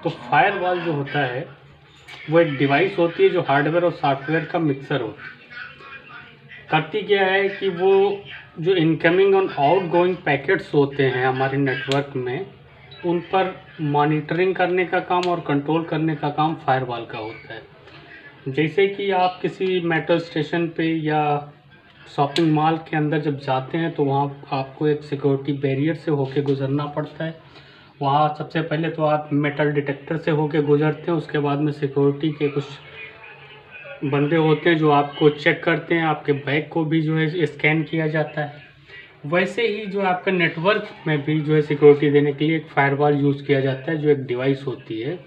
तो फायरवॉल जो होता है वो एक डिवाइस होती है जो हार्डवेयर और सॉफ्टवेयर का मिक्सर होता है। करती क्या है कि वो जो इनकमिंग और आउटगोइंग पैकेट्स होते हैं हमारे नेटवर्क में, उन पर मॉनिटरिंग करने का काम और कंट्रोल करने का काम फायरवॉल का होता है। जैसे कि आप किसी मेट्रो स्टेशन पे या शॉपिंग मॉल के अंदर जब जाते हैं तो वहाँ आपको एक सिक्योरिटी बैरियर से होके गुजरना पड़ता है। वहाँ सबसे पहले तो आप मेटल डिटेक्टर से होके गुजरते हैं, उसके बाद में सिक्योरिटी के कुछ बंदे होते हैं जो आपको चेक करते हैं, आपके बैग को भी जो है स्कैन किया जाता है। वैसे ही जो आपका नेटवर्क में भी जो है सिक्योरिटी देने के लिए एक फायरवॉल यूज़ किया जाता है, जो एक डिवाइस होती है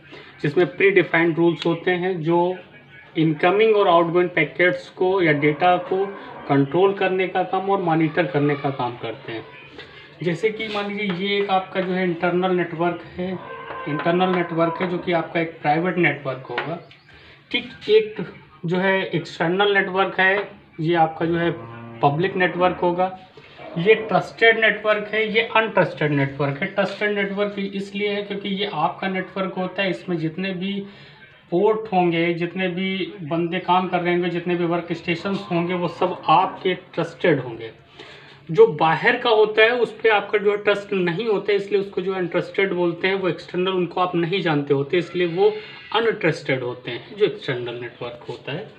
जिसमें प्री डिफाइंड रूल्स होते हैं जो इनकमिंग और आउटगोइंग पैकेट्स को या डेटा को कंट्रोल करने का काम और मॉनिटर करने का काम करते हैं। जैसे कि मान लीजिए ये एक आपका जो है इंटरनल नेटवर्क है जो कि आपका एक प्राइवेट नेटवर्क होगा। ठीक एक जो है एक्सटर्नल नेटवर्क है, ये आपका जो है पब्लिक नेटवर्क होगा। ये ट्रस्टेड नेटवर्क है, ये अनट्रस्टेड नेटवर्क है। ट्रस्टेड नेटवर्क इसलिए है क्योंकि ये आपका नेटवर्क होता है, इसमें जितने भी पोर्ट होंगे, जितने भी बंदे काम कर रहे होंगे, जितने भी वर्क स्टेशन होंगे, वो सब आपके ट्रस्टेड होंगे। जो बाहर का होता है उस पर आपका जो है ट्रस्ट नहीं होता है, इसलिए उसको जो अनट्रस्टेड बोलते हैं। वो एक्सटर्नल, उनको आप नहीं जानते होते, इसलिए वो अनट्रस्टेड होते हैं जो एक्सटर्नल नेटवर्क होता है।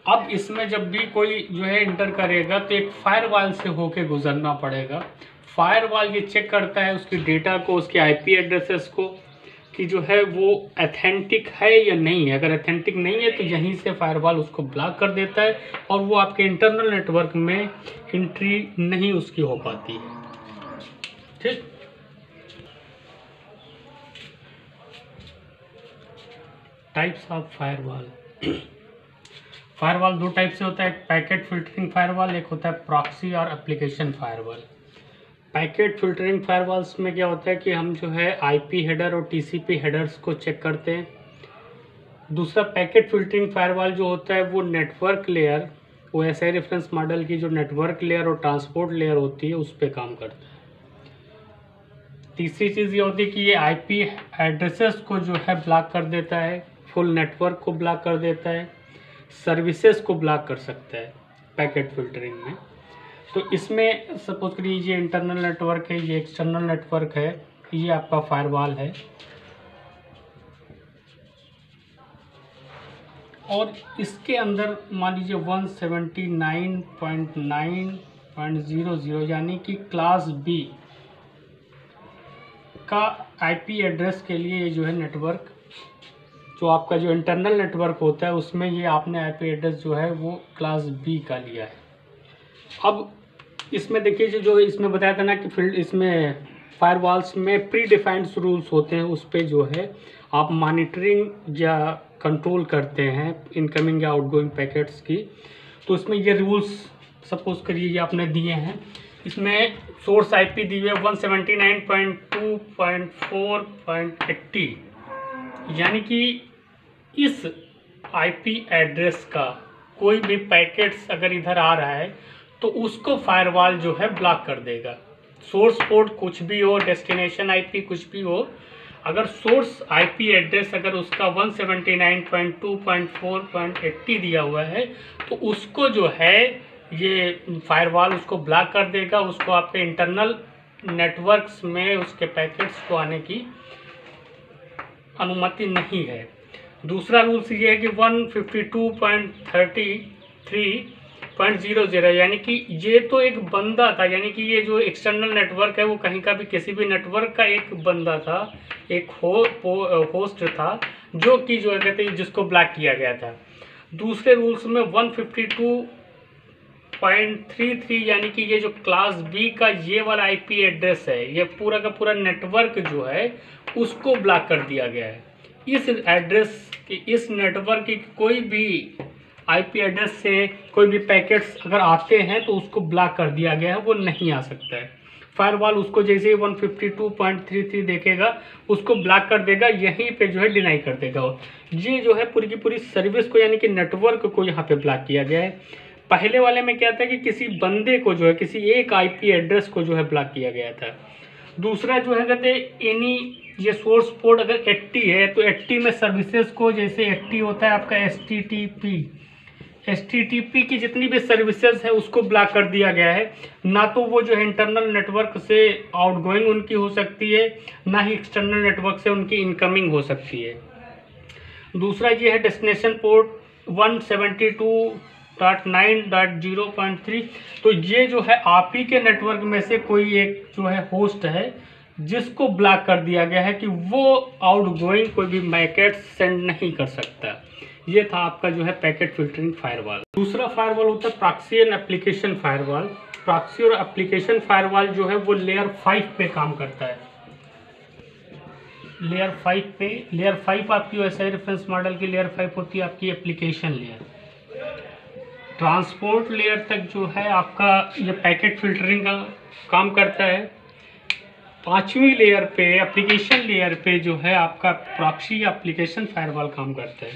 अब इसमें जब भी कोई जो है इंटर करेगा तो एक फायरवॉल से होके गुजरना पड़ेगा। फायरवॉल ये चेक करता है उसकी डेटा को, उसके आईपी एड्रेसेस को, कि जो है वो ऑथेंटिक है या नहीं है। अगर ऑथेंटिक नहीं है तो यहीं से फायरवॉल उसको ब्लॉक कर देता है और वो आपके इंटरनल नेटवर्क में एंट्री नहीं उसकी हो पाती है। ठीक, टाइप्स ऑफ फायरवॉल। फायरवॉल दो टाइप से होता है, एक पैकेट फिल्टरिंग फायरवॉल, एक होता है प्रॉक्सी और application firewall. Packet filtering firewalls में क्या होता है कि हम जो है आईपी हेडर और टीसीपी हेडर्स को चेक करते हैं। दूसरा पैकेट फिल्टरिंग फायरवॉल जो होता है वो नेटवर्क लेयर, वो ऐसे रेफरेंस मॉडल की जो नेटवर्क लेयर और ट्रांसपोर्ट लेयर होती है उस पर काम करता है। तीसरी चीज़ ये होती है कि ये आईपी एड्रेसेस को जो है ब्लॉक कर देता है, फुल नेटवर्क को ब्लॉक कर देता है, सर्विसेज को ब्लॉक कर सकता है पैकेट फिल्टरिंग में। तो इसमें सपोज करिए ये इंटरनल नेटवर्क है, ये एक्सटर्नल नेटवर्क है, ये आपका फायरवॉल है। और इसके अंदर मान लीजिए 179.9.00 यानी कि क्लास बी का आईपी एड्रेस के लिए ये जो है नेटवर्क, जो आपका जो इंटरनल नेटवर्क होता है उसमें ये आपने आईपी एड्रेस जो है वो क्लास बी का लिया है। अब इसमें देखिए जो इसमें बताया था ना कि फील्ड, इसमें फायरवॉल्स में प्री डिफाइंड रूल्स होते हैं, उस पर जो है आप मॉनिटरिंग या कंट्रोल करते हैं इनकमिंग या आउटगोइंग पैकेट्स की। तो इसमें ये रूल्स सपोज करिए ये आपने दिए हैं। इसमें सोर्स आईपी दी हुई है 179.2.4.80, यानी कि इस आईपी एड्रेस का कोई भी पैकेट्स अगर इधर आ रहा है तो उसको फायरवॉल जो है ब्लॉक कर देगा। सोर्स पोर्ट कुछ भी हो, डेस्टिनेशन आईपी कुछ भी हो, अगर सोर्स आईपी एड्रेस अगर उसका 179.2.4.80 दिया हुआ है तो उसको जो है ये फायरवॉल उसको ब्लॉक कर देगा। उसको आपके इंटरनल नेटवर्क्स में उसके पैकेट्स को आने की अनुमति नहीं है। दूसरा रूल्स ये है कि 152.33.00 यानी कि ये तो एक बंदा था, यानी कि ये जो एक्सटर्नल नेटवर्क है वो कहीं का भी किसी भी नेटवर्क का एक बंदा था, एक होस्ट था जो कि जो कहते हैं जिसको ब्लॉक किया गया था। दूसरे रूल्स में 152.33 यानी कि ये जो क्लास बी का ये वाला आईपी एड्रेस है, ये पूरा का पूरा नेटवर्क जो है उसको ब्लॉक कर दिया गया है। इस एड्रेस की, इस नेटवर्क की कोई भी आईपी एड्रेस से कोई भी पैकेट्स अगर आते हैं तो उसको ब्लॉक कर दिया गया है, वो नहीं आ सकता है। फायरवॉल उसको जैसे ही 152.33 देखेगा उसको ब्लॉक कर देगा, यहीं पे जो है डिनाई कर देगा। ये जो है पूरी की पूरी सर्विस को यानी कि नेटवर्क को यहाँ पे ब्लॉक किया गया है। पहले वाले में क्या था कि किसी बंदे को जो है किसी एक आईपी एड्रेस को जो है ब्लॉक किया गया था। दूसरा जो है कहते एनी ये सोर्स पोर्ट अगर 80 है तो 80 में सर्विसेज को, जैसे 80 होता है आपका एसटीटीपी की जितनी भी सर्विसेज है उसको ब्लॉक कर दिया गया है। ना तो वो जो है इंटरनल नेटवर्क से आउटगोइंग उनकी हो सकती है, ना ही एक्सटर्नल नेटवर्क से उनकी इनकमिंग हो सकती है। दूसरा ये है डेस्टिनेशन पोर्ट 172.9.0.3। तो ये जो है आप ही के नेटवर्क में से कोई एक जो है होस्ट है जिसको ब्लॉक कर दिया गया है कि वो आउटगोइंग कोई भी पैकेट सेंड नहीं कर सकता। ये था आपका जो है पैकेट फिल्टरिंग फायरवॉल। दूसरा फायरवॉल होता है proxy and application firewall. Proxy और एप्लीकेशन फायरवॉल जो है वो लेयर 5 पे काम करता है। लेयर 5 आपकी वैसे रेफरेंस मॉडल की लेयर 5 होती है आपकी एप्लीकेशन लेयर। ट्रांसपोर्ट लेयर तक जो है आपका ये पैकेट फिल्टरिंग का काम करता है। 5वीं लेयर पे एप्लीकेशन लेयर पे जो है आपका प्रॉक्सी एप्लीकेशन फायरवॉल काम करता है।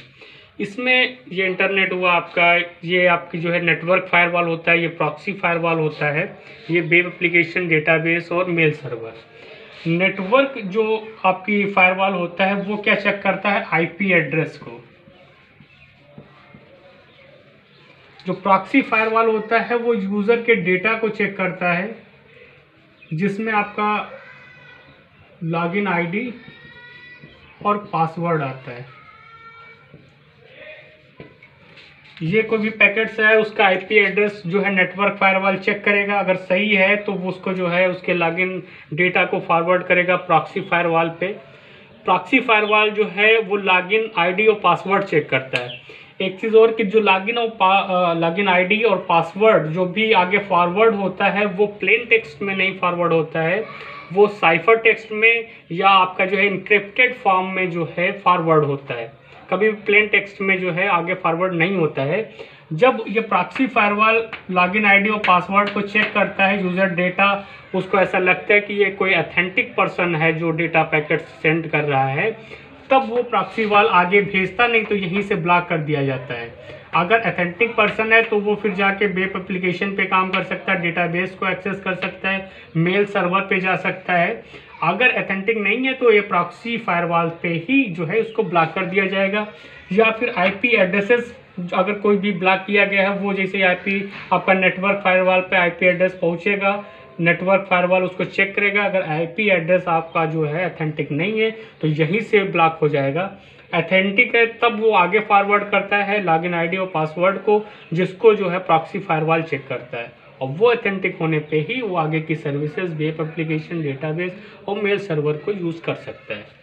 इसमें ये इंटरनेट हुआ आपका, ये आपकी जो है नेटवर्क फायरवॉल होता है, ये प्रॉक्सी फायरवॉल होता है, ये वेब एप्लीकेशन डेटाबेस और मेल सर्वर। नेटवर्क जो आपकी फायरवॉल होता है वो क्या चेक करता है, आईपी एड्रेस को। जो प्रॉक्सी फायरवॉल होता है वो यूज़र के डेटा को चेक करता है, जिसमें आपका लॉगिन आईडी और पासवर्ड आता है। ये कोई भी पैकेट्स है उसका आईपी एड्रेस जो है नेटवर्क फायरवॉल चेक करेगा, अगर सही है तो उसको जो है उसके लॉगिन डेटा को फॉरवर्ड करेगा प्रॉक्सी फायरवॉल पे। प्रॉक्सी फायरवॉल जो है वो लॉगिन आईडी और पासवर्ड चेक करता है। एक चीज़ और कि जो लॉगिन आईडी और पासवर्ड जो भी आगे फॉरवर्ड होता है वो प्लेन टेक्स्ट में नहीं फॉरवर्ड होता है, वो साइफर टेक्स्ट में या आपका जो है इनक्रिप्टेड फॉर्म में जो है फॉरवर्ड होता है। कभी भी प्लेन टेक्स्ट में जो है आगे फॉरवर्ड नहीं होता है। जब ये प्रॉक्सी फायरवॉल लॉगिन आईडी और पासवर्ड को चेक करता है यूज़र डेटा, उसको ऐसा लगता है कि ये कोई ऑथेंटिक पर्सन है जो डेटा पैकेट सेंड कर रहा है, तब वो प्रॉक्सी वॉल आगे भेजता, नहीं तो यहीं से ब्लॉक कर दिया जाता है। अगर ऑथेंटिक पर्सन है तो वो फिर जाके वेब एप्लीकेशन पे काम कर सकता है, डेटाबेस को एक्सेस कर सकता है, मेल सर्वर पे जा सकता है। अगर ऑथेंटिक नहीं है तो ये प्रॉक्सी फायरवॉल पे ही जो है उसको ब्लॉक कर दिया जाएगा। या फिर आईपी एड्रेसेस अगर कोई भी ब्लॉक किया गया है, वो जैसे आईपी आपका नेटवर्क फायरवॉल पे आईपी एड्रेस पहुंचेगा, नेटवर्क फायरवॉल उसको चेक करेगा, अगर आईपी एड्रेस आपका जो है ऑथेंटिक नहीं है तो यहीं से ब्लॉक हो जाएगा। ऑथेंटिक है तब वो आगे फॉरवर्ड करता है लॉगिन आईडी और पासवर्ड को, जिसको जो है प्रॉक्सी फायरवॉल चेक करता है, और वो ऑथेंटिक होने पे ही वो आगे की सर्विसेज वेब एप्लीकेशन डेटाबेस और मेल सर्वर को यूज़ कर सकता है।